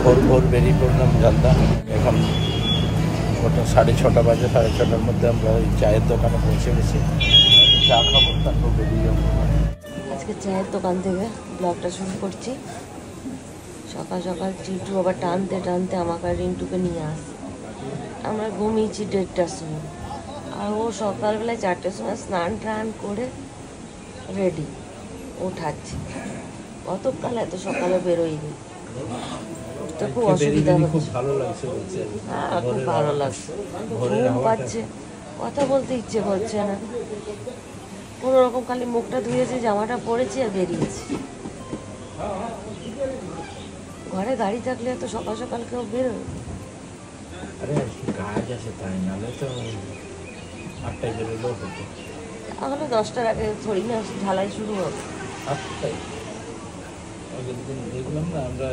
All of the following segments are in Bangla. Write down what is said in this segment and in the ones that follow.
ভোর ভোর বেরিয়ে পড়লাম জানতা। এখন ওটা 6:30 বাজে। 6:30টার মধ্যে আমরা ওই চায়ের দোকানে পৌঁছে গেছি। চা খাবো, তারপর বেরিয়ে যাবো। আজকে চায়ের দোকান থেকে ব্লগটা শুরু করছি। সকাল সকাল চিন্টু আবার টানতে টানতে আমাকে আর রিন্টুকে নিয়ে আসে। আমরা ঘুমিয়েছি 1:30টার সময়, আর ও সকালবেলায় 4টার সময় স্নান টান করে রেডি ওঠাচ্ছে। অতকাল এত সকালে বেরোয়নি, তো খুব অসুবিধা হচ্ছে। হ্যাঁ, খুব ভালো লাগছে। ঘুম পাচ্ছে, কথা বলতে ইচ্ছে করছে না। কোনো রকম খালি মুখটা ধুয়েছি, জামাটা পরেছি আর বেরিয়েছি। ঘরে গাড়ি থাকলে তো সকাল সকাল কেউ বেরোয়। তাহলে 10টার আগে থোড়ি না ঢালাই শুরু হবে। দেখলাম না আমরা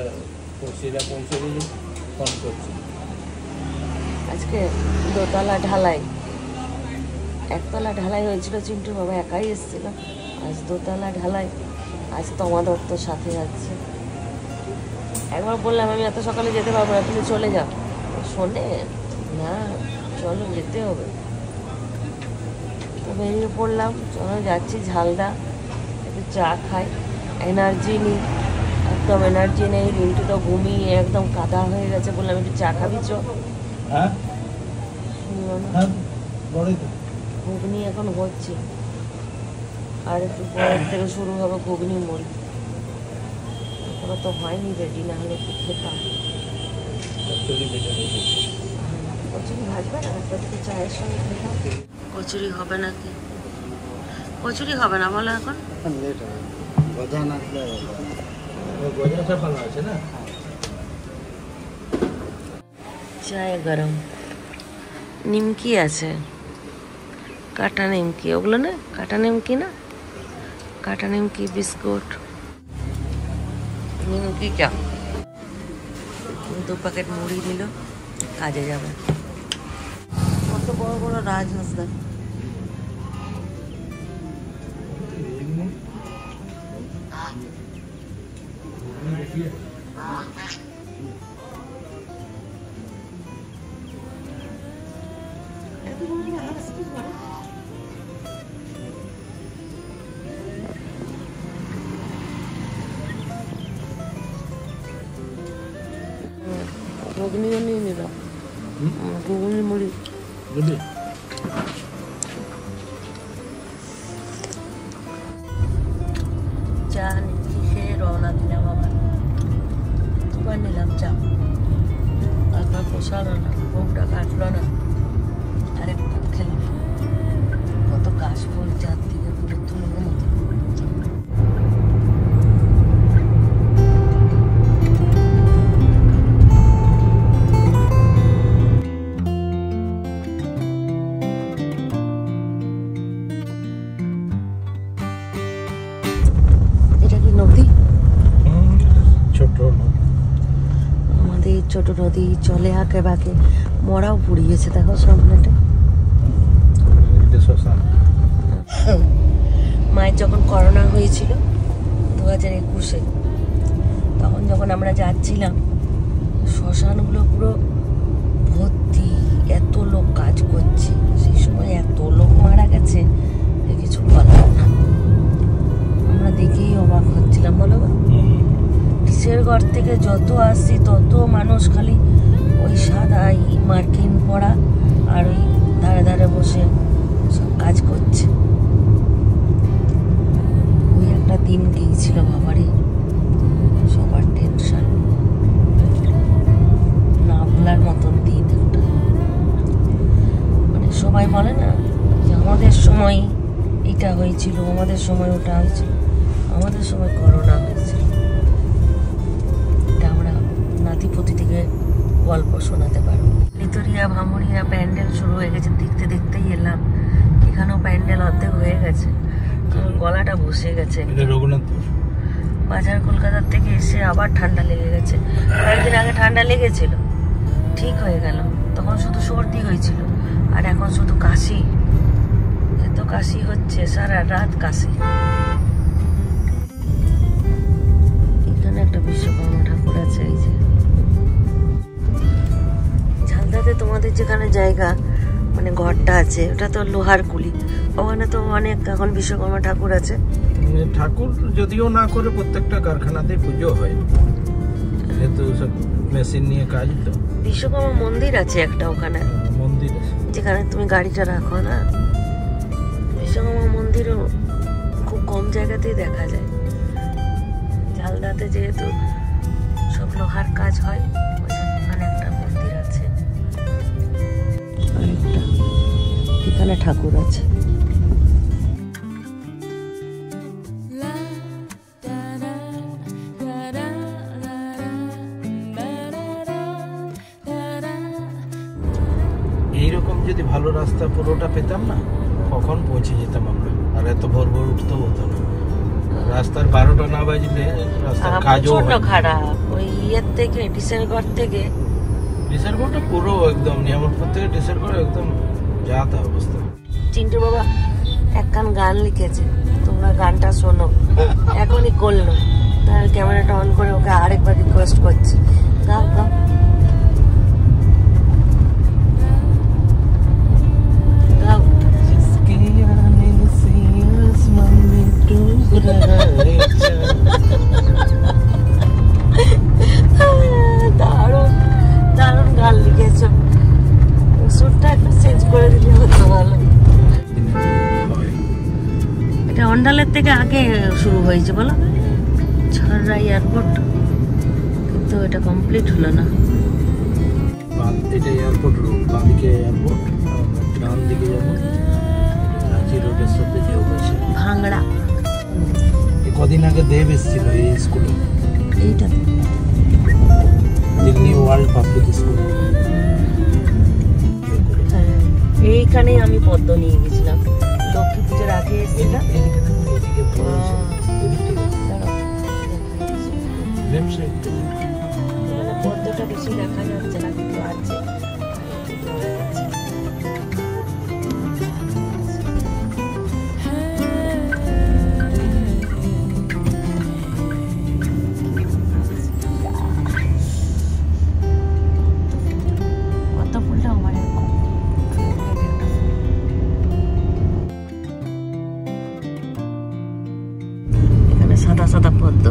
পৌঁছে দিয়ে ফোন করছি। আজকে দোতলা ঢালাই, একতলা ঢালাই হয়েছিল, চিন্টু বাবা একাই এসেছিল। আজ দোতলা ঢালাই, আজ তোমা দত্তর সাথে যাচ্ছে। একবার বললাম আমি এত সকালে যেতে পারবো না, তুমি চলে যাও। শোনে না, চলো যেতে হবে। তো বেরিয়ে পড়লাম, চলো যাচ্ছি ঝালদা, একটু চা খাই। এনার্জি নিই, একদম এনার্জি নেই। রিন্টু তো ঘুমিয়ে একদম কাদা হয়ে গেছে। বললাম একটু চা খাবি চো। ঘুগনি এখন হচ্ছে, আর একটু পরের থেকে শুরু হবে ঘুগনি মুড়ি। এখনো তো হয়নি রেডি, না হলে একটু খেতাম। কচুরি ভাজবে না? একটা থেকে চায়ের সঙ্গে খেতাম। কচুরি হবে নাকি? কচুরি হবে না বলো এখন? চায় গরম, নিমকি আছে, কাটা নিমকি। ওগুলো না কাটা নিমকি, না কাটা নিমকি, বিস্কুট, নিমকি চা। 2 প্যাকেট মুড়ি দিল, কাজে যাবে। কত বড় বড় রাজহাঁস দেখ। ঘুগনিও নিয়ে নিলাম, ঘুগনি মুড়ি। চা নিচ্ছি, খেয়ে রওনা দিলাম। আবার নিলাম চা, একবার পোষালো না, ঘুমটা কাটলো না, আরেকটু খেলাম। কত কাশ ফুল চারদিকে পুরো তুলোর মতো। ছোট নদী চলে আঁকে বাঁকে, মরাও পুড়িয়েছে দেখো সামনেটা। মায়ের যখন করোনা হয়েছিল 2021-এ, তখন যখন আমরা যাচ্ছিলাম, শ্মশানগুলো পুরো ভর্তি, এত লোক কাজ করছে। সেই সময় এত লোক মারা গেছে, কিছু বলার না। আমরা দেখেই অবাক হচ্ছিলাম, বলো। ডিসের ঘর থেকে যত আসছি তত মানুষ খালি ওই সাদা মার্কিন পরা আর ওই ধারে ধারে বসে সব কাজ করছে। ওই একটা দিন গিয়েছিল বাবারে, সবার টেনশন, না ভোলার মতন দিন একটা। মানে সবাই বলে না যে আমাদের সময় এটা হয়েছিল, আমাদের সময় ওটা হয়েছিল, আমাদের সময় করোনা হয়েছিল। নাতিপতি থেকে গল্প শোনাতে পারবো। লিতরিয়া ভামুরিয়া প্যান্ডেল শুরু হয়ে গেছে, দেখতে দেখতেই এলাম। এখানেও প্যান্ডেল অর্ধেক হয়ে গেছে, গলাটা বসে গেছে। বাজার কলকাতার থেকে এসে আবার ঠান্ডা লেগে গেছে। কয়েকদিন আগে ঠান্ডা লেগেছিল, ঠিক হয়ে গেল, তখন শুধু সর্দি হয়েছিল, আর এখন শুধু কাশি। এত কাশি হচ্ছে, সারা রাত কাশি। এখানে একটা বিশ্বকর্মা ঠাকুর আছে, এই যে জায়গা মানে ঘরটা আছে, ওটা তো লোহার কুলি। ওখানে তো অনেক এখন বিশ্বকর্মা ঠাকুর আছে। ঠাকুর যদিও না করে প্রত্যেকটা কারখানাতে পুজো হয়, যেহেতু সব মেশিন নিয়ে কাজ। তো বিশ্বকর্মা মন্দির আছে একটা ওখানে, মন্দির আছে যেখানে তুমি গাড়িটা রাখো না। বিশ্বকর্মা মন্দিরও খুব কম জায়গাতেই দেখা যায়। ঝালদাতে যেহেতু সব লোহার কাজ হয়, ওখানে একটা মন্দির আছে, এখানে ঠাকুর আছে। এইরকম যদি ভালো রাস্তা পুরোটা পেতাম না, কখন পৌঁছে যেতাম আমরা। আর এত ভোর ভোর উঠতেও হতো না। রাস্তার 12টা না বাজলে রাস্তার কাজও খারাপ। ওই ইয়ের থেকে ডিসেলগড় থেকে, ডিসেলগড়টা পুরো একদম নিয়ামতপুর থেকে ডিসেলগড় একদম যা তা অবস্থা। চিন্টু বাবা একখান গান লিখেছে, তোমরা গানটা শোনো। এখনই করলো, তাহলে ক্যামেরাটা অন করে ওকে আরেকবার রিকোয়েস্ট করছি, গাও গাও। দারুণ দারুণ গান লিখেছ, সুরটা একটু চেঞ্জ করে দিলে হতো ভালো। এটা অন্ডালের থেকে আগে শুরু হয়েছে বলো, ছড়রা এয়ারপোর্ট, কিন্তু এটা কমপ্লিট হলো না। এটা এয়ারপোর্ট রোড, বাঁদিকে এয়ারপোর্ট, ডান দিকে যাবো রাঁচি রোডের সাথে যে হয়েছে ভাঙড়া। কদিন আগে দেব এসেছিল এই স্কুলে, এইটা দিল্লি ওয়ার্ল্ড পাবলিক স্কুল। এইখানেই আমি পদ্ম নিয়ে গেছিলাম, লক্ষ্মী পুজোর আগে এসেছিলাম। পদ্মটা বেশি দেখা যাচ্ছে না, কিন্তু আছে। সাদা সাদা পদ্ম।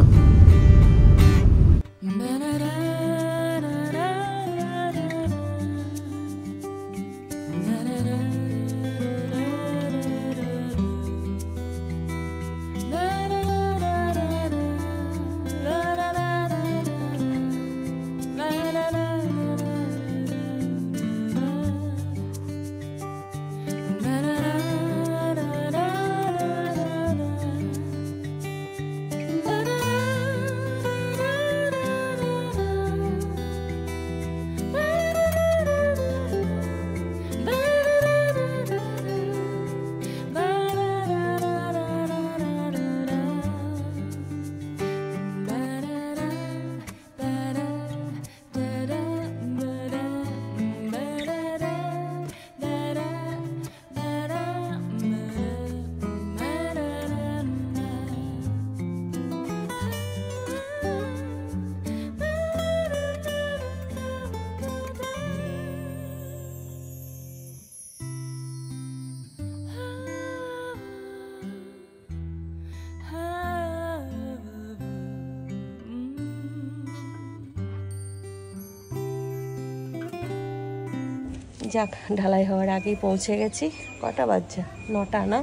যাক, ঢালাই হওয়ার আগেই পৌঁছে গেছি। কটা বাজছে? 9টা না?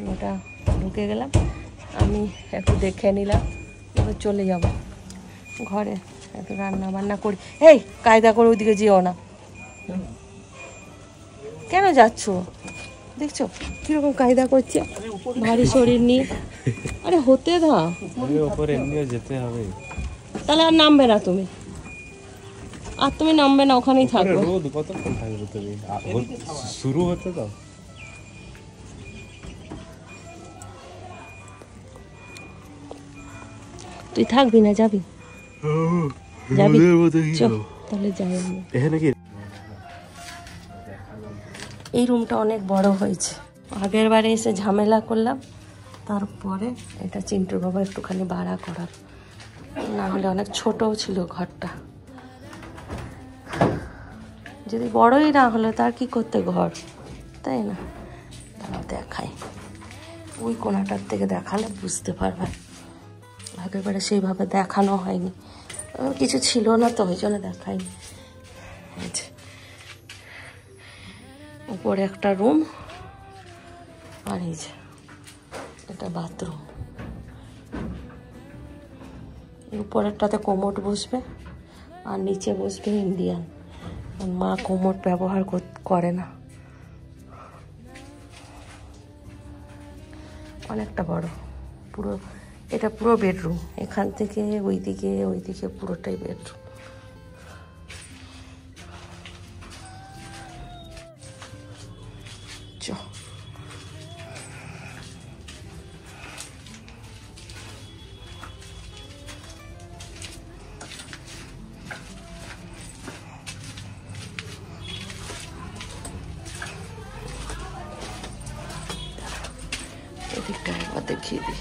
9টা ঢুকে গেলাম। আমি একটু দেখে নিলাম, এবার চলে যাব ঘরে, একটু রান্না বান্না করি। এই কায়দা করে ওইদিকে যেও না। কেন যাচ্ছ? দেখছো কিরকম কায়দা করছে, ভারী শরীর নিয়ে। আরে হতে দাও, যেতে হবে। তাহলে আর নামবে না তুমি, আর তুমি নামবে না, ওখানেই থাকবে। রোদ কতক্ষণ থাকবে তুমি? শুরু হতে দাও। তুই থাকবি না? যাবি? যাবি? তাহলে যাই আমি। এই রুমটা অনেক বড় হয়েছে, আগের বারে এসে ঝামেলা করলাম, তারপরে এটা চিন্টুর বাবা একটুখানি ভাড়া করার, না হলে অনেক ছোটও ছিল ঘরটা। যদি বড়ই না হলো তার কি করতে ঘর, তাই না? তারা দেখাই, ওই কোনাটার থেকে দেখালে বুঝতে পারবে। একেবারে সেইভাবে দেখানো হয়নি, কিছু ছিল না তো ওই জন্য দেখাইনি। উপরে একটা রুম, আর এই যে এটা বাথরুম। উপরেরটাতে কোমোড বসবে আর নিচে বসবে ইন্ডিয়ান। মা কোমোড ব্যবহার করে না, অনেকটা বড়। পুরো এটা পুরো বেডরুম, এখান থেকে ওইদিকে পুরোটাই বেডরুম। চো এদিকটা একবার দেখিয়ে দিই।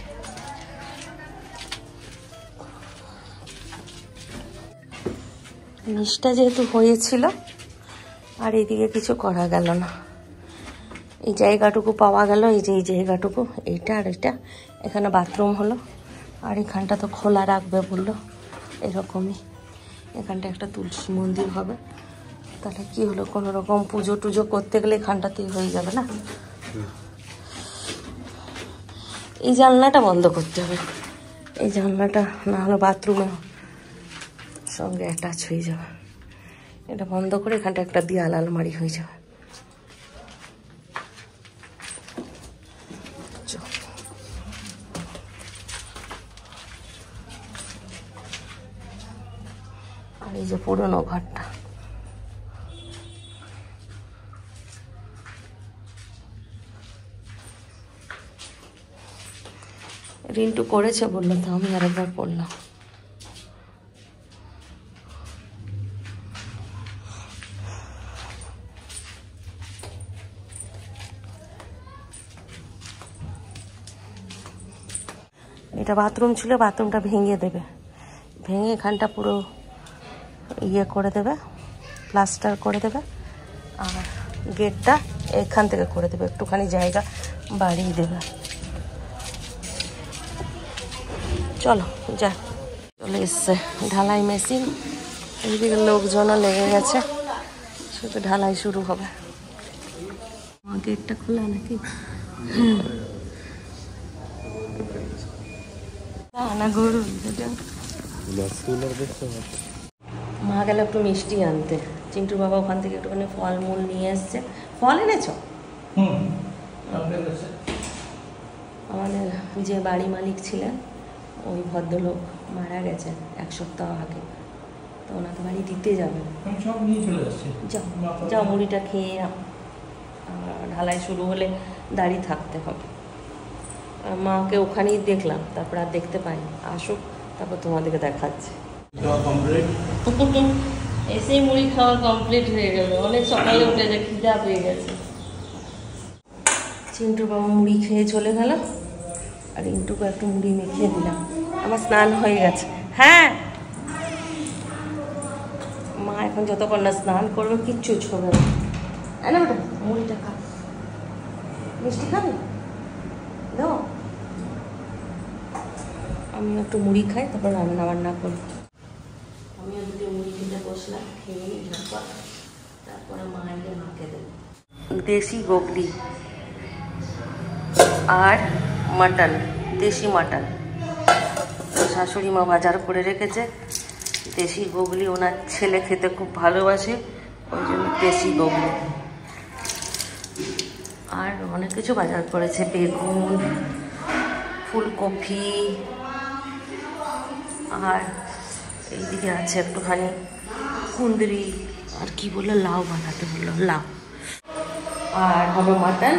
নিচটা যেহেতু হয়েছিল আর এইদিকে কিছু করা গেল না, এই জায়গাটুকু পাওয়া গেল, এই যে এই জায়গাটুকু, এইটা আর এটা, এখানে বাথরুম হলো। আর এখানটা তো খোলা রাখবে বললো, এরকমই। এখানটা একটা তুলসী মন্দির হবে, তাহলে কি হলো, কোনো রকম পুজো টুজো করতে গেলে এখানটাতেই হয়ে যাবে না। এই জানলাটা বন্ধ করতে হবে, এই জানলাটা না হলে বাথরুমে সঙ্গে অ্যাটাচ হয়ে যাবে। এটা বন্ধ করে এখানটা একটা দেয়াল আলমারি হয়ে যাবে। আর এই যে পুরনো ঘরটা, রিন্টু করেছে বললো, তো আমি আরেকবার পড়লাম। এটা বাথরুম ছিল, বাথরুমটা ভেঙে দেবে, ভেঙে এখানটা পুরো ইয়ে করে দেবে, প্লাস্টার করে দেবে। আর গেটটা এখান থেকে করে দেবে, একটুখানি জায়গা বাড়িয়ে দেবে। চলো যা, চলে এসছে ঢালাই মেশিন, এইদিকে লোকজনও লেগে গেছে, শুধু ঢালাই শুরু হবে। গেটটা খোলা নাকি? না গরু, মা গেল একটু মিষ্টি আনতে, চিন্টুর বাবা ওখান থেকে একটুখানি ফলমূল নিয়ে এসছে। ফল এনেছো? আমাদের যে বাড়ি মালিক ছিলেন ওই ভদ্রলোক মারা গেছেন 1 সপ্তাহ আগে, তো ওনাকে বাড়ি দিতে যাবেন। যাও যাও, মুড়িটা খেয়ে ঢালাই শুরু হলে দাঁড়িয়ে থাকতে হবে। মাকে ওখানেই দেখলাম, তারপর আর দেখতে পাইনি, আসুক তারপর তোমাদেরকে দেখাচ্ছে। এসেই মুড়ি খাওয়া কমপ্লিট হয়ে গেল, অনেক সকালে উঠে যে খিদা পেয়ে গেছে। চিন্টু বাবা মুড়ি খেয়ে চলে গেল, আর ইন্টুকে একটু মুড়ি মেখে দিলাম। আমার স্নান হয়ে গেছে। হ্যাঁ, মা এখন যতক্ষণ না স্নান করবে কিচ্ছু ছোবে না। না ওটা মুড়িটা খা, মিষ্টি খাবে দাও। আমি একটু মুড়ি খাই, তারপর রান্না বান্না করি। আমিও দুটো মুড়ি খেতে বসলাম, খেয়ে নিই ঝটপট, তারপরে মায়ের মাকে দেবো। দেশি গোগলি আর মাটন, দেশি মাটন শাশুড়ি মা বাজার করে রেখেছে। দেশি গোগলি ওনার ছেলে খেতে খুব ভালোবাসে, ওই জন্য দেশি গোগলি। আর অনেক কিছু বাজার করেছে, বেগুন, ফুলকপি, আর এইদিকে আছে একটুখানি কুঁদরি, আর কি বললো লাউ বানাতে বললো, লাউ। আর হবে মাটন,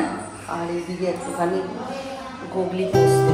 আর এইদিকে একটুখানি গোগলি পোস্ত।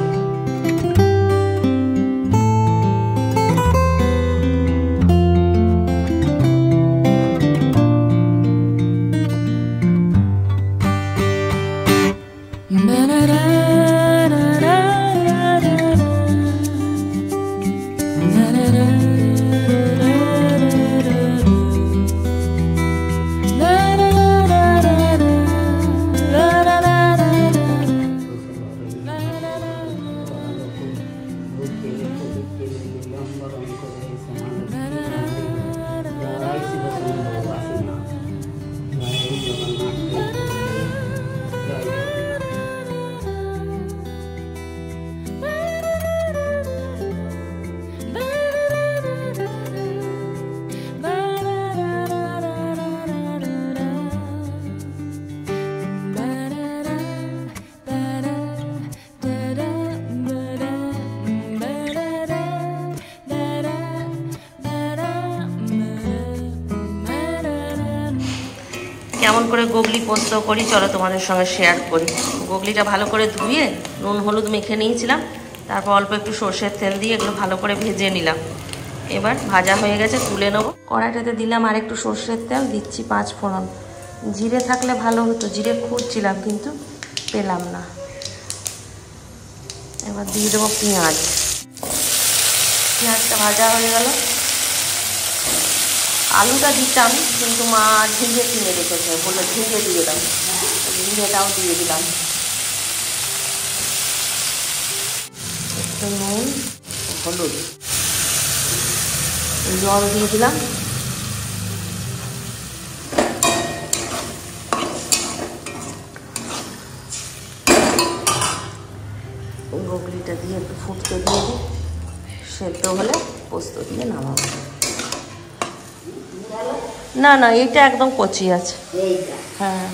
কেমন করে গোগলি পোস্ত করি চলো তোমাদের সঙ্গে শেয়ার করি। গোগলিটা ভালো করে ধুয়ে নুন হলুদ মেখে নিয়েছিলাম, তারপর অল্প একটু সর্ষের তেল দিয়ে এগুলো ভালো করে ভেজে নিলাম। এবার ভাজা হয়ে গেছে, তুলে নেবো। কড়াইটাতে দিলাম আর একটু সর্ষের তেল, দিচ্ছি 5 ফোড়ন। জিরে থাকলে ভালো হতো, জিরে খুঁজছিলাম কিন্তু পেলাম না। এবার দিয়ে দেবো পেঁয়াজ। পেঁয়াজটা ভাজা হয়ে গেল। আলুটা দিতাম কিন্তু মা ঝিঙে কিনে রেখেছে, বললো ঝিঙে দিয়ে দাও, ঝিঙেটাও দিয়ে দিলাম। একটু নুন হলুদ জল দিয়ে দিলাম। গোগলিটা দিয়ে একটু ফুটতে দিয়ে দিই, সেদ্ধ হলে পোস্ত দিয়ে নামাবো। না না, এইটা একদম কচি আছে। হ্যাঁ,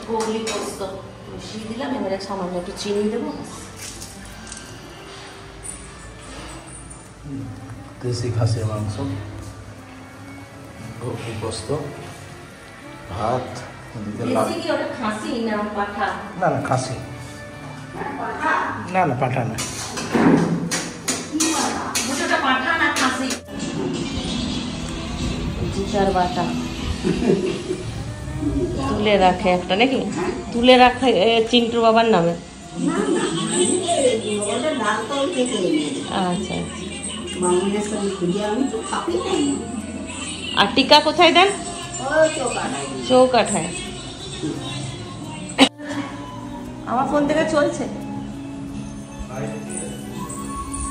গোগলি পোস্ত মিশিয়ে দিলাম। এবারে সামান্য একটু চিনি দেবো। দেশি খাসির মাংস, গোগলি পোস্ত, ভাত, খাসি না পাঠা? না না খাসি, না না পাঠা না। পাঠা না খাসি? জিকার বাটা তুলে রাখে একটা নাকি? তুলে রাখে চিন্টুর বাবার নামে। আচ্ছা, আর টিকা কোথায় দেন? চৌকাঠায়। আমার ফোন থেকে চলছে।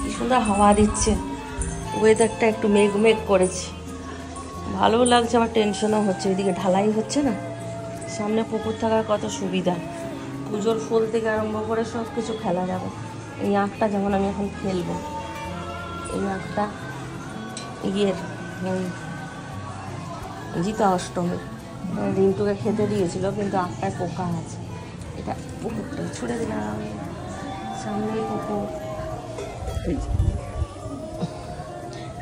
কি সুন্দর হাওয়া দিচ্ছে, ওয়েদারটা একটু মেঘ মেঘ করেছে, ভালো লাগছে। আমার টেনশনও হচ্ছে, এদিকে ঢালাই হচ্ছে না, সামনে পুকুর থাকার কত সুবিধা। পুজোর ফুল থেকে আরম্ভ করে সব কিছু খেলা যাবে। এই আঁকটা যেমন আমি এখন ফেলবো, এই আঁকটা ইয়ের জিতা অষ্টমী রিন্টুকে খেতে দিয়েছিল, কিন্তু আঁকটায় পোকা আছে। এটা পুকুরটা ছুড়ে দিলাম, সামনে পুকুর।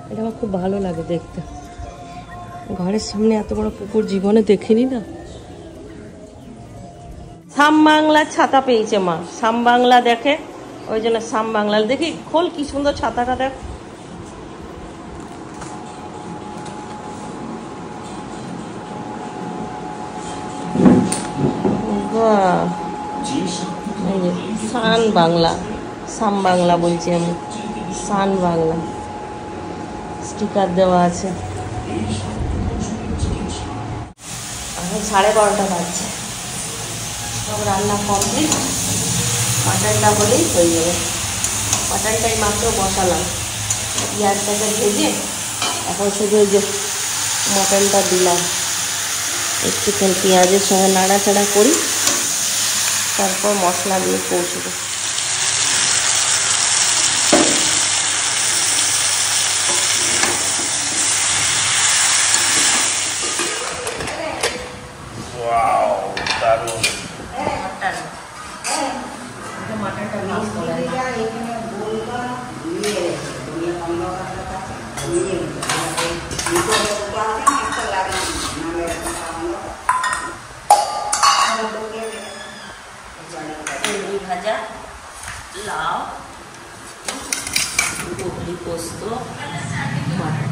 এটা আমার খুব ভালো লাগে দেখতে, ঘরের সামনে এত বড় পুকুর জীবনে দেখিনি না। সাম বাংলার ছাতা পেয়েছে মা, সাম বাংলা দেখে, ওই জন্য সাম বাংলা দেখি। খোল, কি সুন্দর ছাতাটা দেখ। সান বাংলা, সাম বাংলা বলছি আমি, সান বাংলা স্টিকার দেওয়া আছে। এখন 12:30 বাজছে, সব রান্না কমপ্লিট। মাটনটা হলেই হয়ে যাবে। মাটনটাই মাত্র বসালাম, পেঁয়াজটাকে ভেজে এখন শুধু ওই যে মাটনটা দিলাম। একটুখানি পেঁয়াজের সঙ্গে নাড়াচাড়া করি, তারপর মশলা দিয়ে কষবো। মাটনটা মিক্স করে ভাজা, লাউ, গোগলি পোস্ত, মাটন।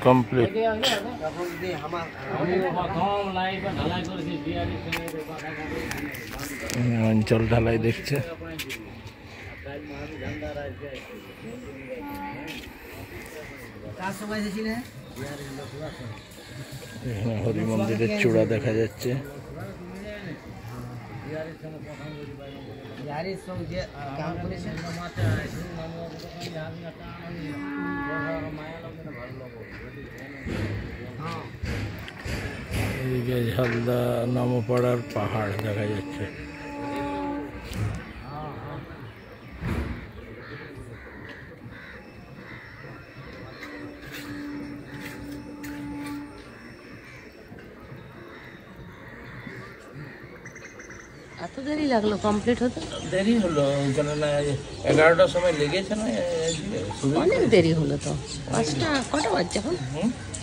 কমপ্লিট। অঞ্চল ঢালাই দেখছে। এখানে হরি মন্দিরের চূড়া দেখা যাচ্ছে। এদিকে ঝালদা নামপাড়ার পাহাড় দেখা যাচ্ছে। এত দেরি লাগলো কমপ্লিট হতে? দেরি হলো কেননা 11টার সময় লেগেছে না, অনেক দেরি হলো তো। 5টা কটা বাজছে এখন?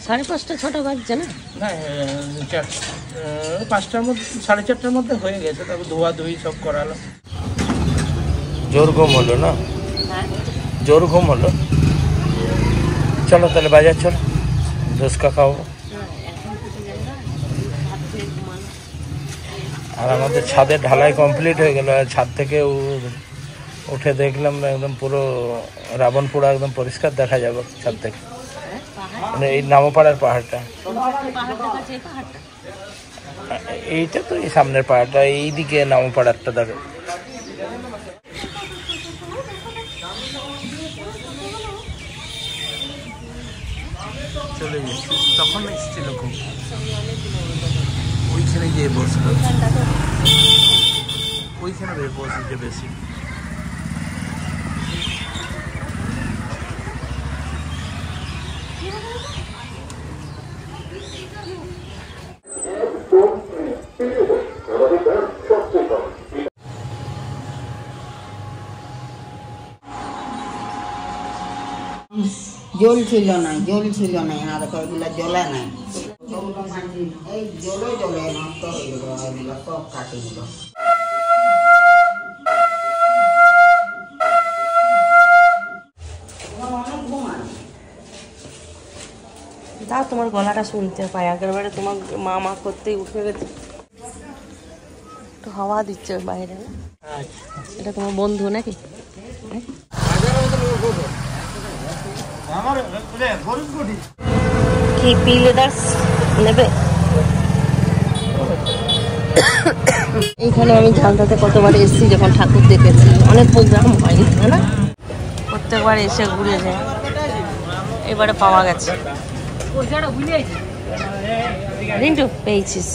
5:30 6টা বাজছে না? না 5টার মধ্যে 4:30টার মধ্যে হয়ে গেছে, তারপর ধোয়াধুয়ি সব করালো। জোর ঘুম হলো না? জোর ঘুম হলো। চলো তাহলে বাজার চলো, ধুসকা খাওয়াবো। আর আমাদের ছাদের ঢালাই কমপ্লিট হয়ে গেল, আর ছাদ থেকে উঠে দেখলাম একদম পুরো রাবণপুরা একদম পরিষ্কার দেখা যাবে ছাদ থেকে, মানে এই নামপাড়ার পাহাড়টা। এইটা তো এই সামনের পাহাড়টা, এইদিকে নামপাড়ারটা দেখো। চলে গেছি তখন এসেছিল খুব, ওইখানে গিয়ে বসলো, ওইখানে বসেছে বেশি। জল ছিল না, জল ছিল না, আর ওইগুলা জ্বলে নাই, এই জলে জলে নষ্ট হয়ে গেল, ওইগুলা সব কাটি গেল। তা তোমার গলাটা শুনতে পাই, আগেরবারে তোমার মা করতেই উঠে গেছে। একটু হাওয়া দিচ্ছে বাইরে। এটা তোমার বন্ধু নাকি? কি পিলেদার্স নেবে? এইখানে আমি ঝালদাতে কতবার এসেছি যখন ঠাকুর দেখেছি, অনেক প্রোগ্রাম হয় না, প্রত্যেকবার এসে ঘুরে যায়। এবারে পাওয়া গেছে। রিন্টু পেয়েছিস?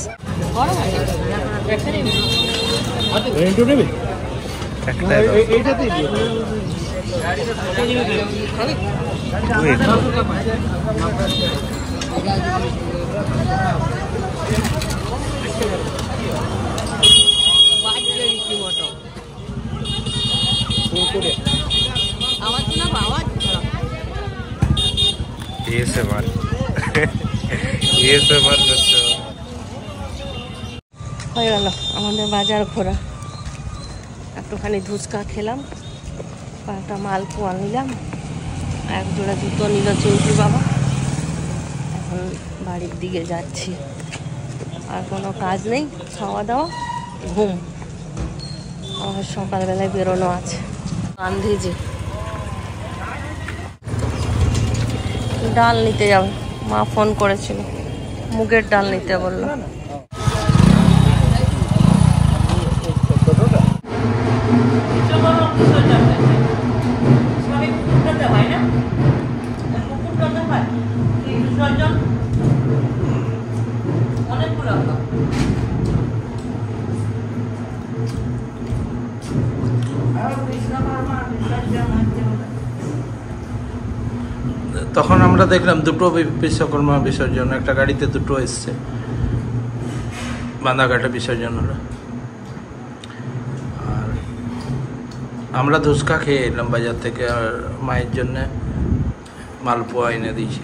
হয়ে গেল আমাদের বাজার ঘোরা। একটুখানি ধুচকা খেলাম, কয়েকটা মালপোয়া নিলাম, এক জোড়া জুতো নিল চিন্টুর বাবা। এখন বাড়ির দিকে যাচ্ছি, আর কোনো কাজ নেই, খাওয়া দাওয়া, ঘুম। আমার সকালবেলায় বেরোনো আছে। গান্ধীজি ডাল নিতে যাবে, মা ফোন করেছিল, মুগের ডাল নিতে বললো। তখন আমরা দেখলাম দুটো বিশ্বকর্মা বিসর্জন, একটা গাড়িতে দুটো এসছে, বাঁধাঘাটে বিসর্জন হলো। আর আমরা ধুসকা খেয়ে এলাম বাজার থেকে, আর মায়ের জন্য মালপোয়া এনে দিয়েছি।